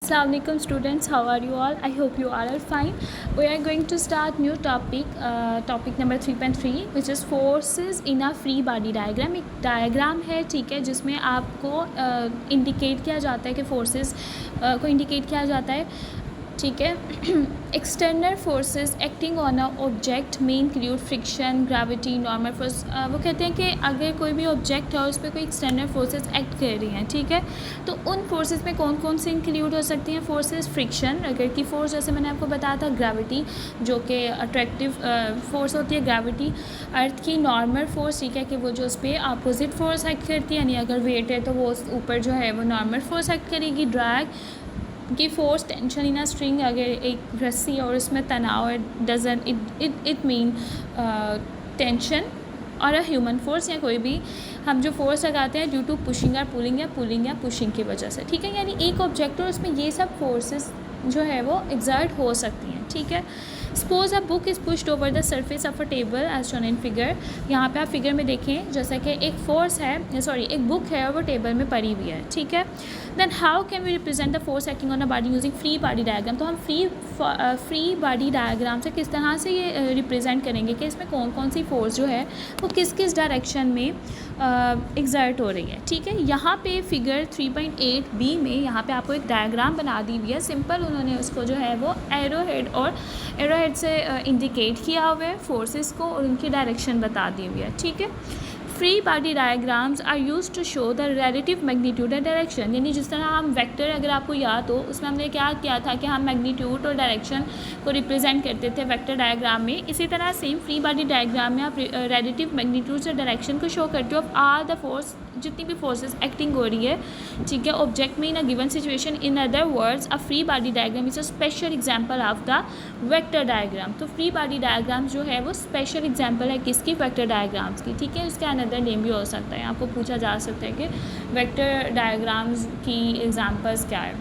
Assalamualaikum students, how are you all? I hope you all are fine. We are going to start new topic number 3.3 which is forces in a free body diagram. एक diagram है, ठीक है, जिसमें आपको indicate किया जाता है कि फोर्सेस को इंडिकेट किया जाता है, ठीक है. External forces acting on a object में include friction, gravity, normal force. वो कहते हैं कि अगर कोई भी ऑब्जेक्ट है और उस पर कोई एक्सटर्नल फोर्सेस एक्ट कर रही हैं, ठीक है, तो उन फोर्सेस में कौन कौन से इंक्लूड हो सकती हैं फोर्सेस. फ्रिक्शन, अगर की फोर्स जैसे मैंने आपको बताया था, ग्रेविटी जो कि अट्रैक्टिव फोर्स होती है ग्रेविटी, अर्थ की नॉर्मल फोर्स, ठीक है, कि वो जो उस पर अपोजिट फोर्स एक्ट करती है, यानी अगर वेट है तो वो ऊपर जो है वो नॉर्मल फोर्स एक्ट करेगी. ड्रैग की force, tension in a string, अगर एक रस्सी और उसमें तनाव है, डजन इट मीन टेंशन. और अ ह्यूमन फोर्स, या कोई भी हम जो फोर्स लगाते हैं ड्यू टू पुशिंग और पुलिंग या पुशिंग की वजह से, ठीक है, यानी एक ऑब्जेक्ट और उसमें ये सब फोर्सेस जो है वो एग्जर्ट हो सकती हैं, ठीक है. Suppose a book is pushed over the surface of a table as shown in figure. यहाँ पे आप फिगर में देखें जैसा कि एक फोर्स है, सॉरी एक बुक है और वो टेबल में पड़ी हुई है, ठीक है. Then how can we represent the force acting on a body using free body diagram. तो हम फ्री बॉडी डायग्राम से किस तरह से ये रिप्रेजेंट करेंगे कि इसमें कौन कौन सी फोर्स जो है वो किस किस डायरेक्शन में एग्जर्ट हो रही है, ठीक है. यहाँ पे फिगर 3.8b में यहाँ पे आपको एक डायग्राम बना दी हुई है. सिंपल उन्होंने उसको जो है वो एरो हेड से इंडिकेट किया हुआ है फोर्सेस को और उनकी डायरेक्शन बता दी हुई है, ठीक है. Free body diagrams are used to show the relative magnitude and direction. यानी जिस तरह हम वेक्टर, अगर आपको याद हो, उसमें हमने क्या किया था कि हम मैग्नीट्यूड और डायरेक्शन को रिप्रेजेंट करते थे वेक्टर डायग्राम में. इसी तरह सेम फ्री बॉडी डायग्राम में आप रिलेटिव मैग्नीट्यूड और डायरेक्शन को शो करते हो ऑफ आल द फोर्स, जितनी भी फोर्सेस एक्टिंग हो रही है, ठीक है, ऑब्जेक्ट में in a given situation. In other words a free body diagram is a special example of the vector diagram. तो फ्री बॉडी डायग्राम जो है वो स्पेशल एग्जांपल है किसकी, वेक्टर डायग्राम्स की, ठीक है. इसका अनदर नेम भी हो सकता है, आपको पूछा जा सकता है कि वेक्टर डायग्राम्स की एग्जांपल्स क्या है.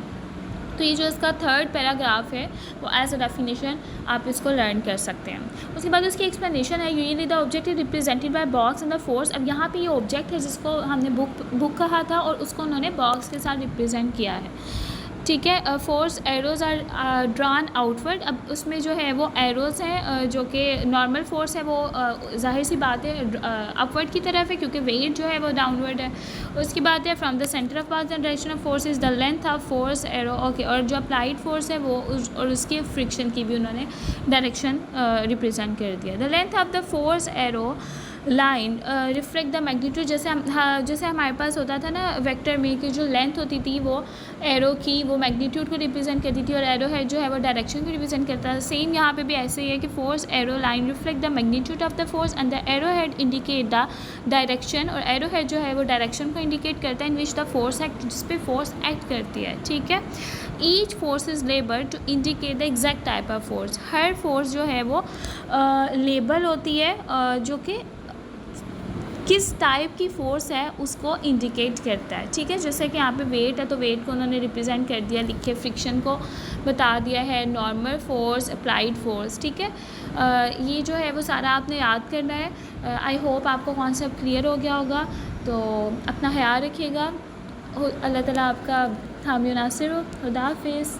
तो ये जो इसका थर्ड पैराग्राफ है वो एज अ डेफिनेशन आप इसको लर्न कर सकते हैं. उसके बाद उसकी एक्सप्लेनेशन है. Usually the object is represented by box and the force. अब यहाँ पे ये ऑब्जेक्ट है जिसको हमने बुक कहा था और उसको उन्होंने बॉक्स के साथ रिप्रेजेंट किया है, ठीक है. Force arrows are drawn outward. अब उसमें जो है वो एरोज हैं जो कि नॉर्मल फोर्स है वो जाहिर सी बात है अपवर्ड की तरफ है क्योंकि वेट जो है वो डाउनवर्ड है. उसकी बात है from the centre of mass the direction of force is the length of force arrow, okay. और जो अप्लाइड फोर्स है वो और उसके फ्रिक्शन की भी उन्होंने डायरेक्शन रिप्रेजेंट कर दिया. The length of the force arrow line reflect the magnitude. जैसे हमारे पास होता था ना वेक्टर में कि जो लेंथ होती थी वो एरो की वो मैग्नीट्यूड को रिप्रेजेंट करती थी और एरो हेड जो है वो डायरेक्शन को रिप्रेजेंट करता है. सेम यहाँ पे भी ऐसे ही है कि force arrow line reflect the magnitude of the force and the arrow head indicate the direction. और एरो हेड जो है वो डायरेक्शन को इंडिकेट करता है in which the force act, जिस पे फोर्स एक्ट करती है, ठीक है. Each force is label to indicate the exact type of force. हर फोर्स जो है वो लेबल होती है जो कि किस टाइप की फ़ोर्स है उसको इंडिकेट करता है, ठीक है. जैसे कि यहाँ पे वेट है तो वेट को उन्होंने रिप्रेजेंट कर दिया, लिखे. फ्रिक्शन को बता दिया है, नॉर्मल फोर्स, अप्लाइड फोर्स, ठीक है. ये जो है वो सारा आपने याद करना है. आई होप आपको कॉन्सेप्ट क्लियर हो गया होगा. तो अपना ख्याल रखिएगा. अल्लाह ताला आपका हामी नासिर हो. खुदा हाफिज़.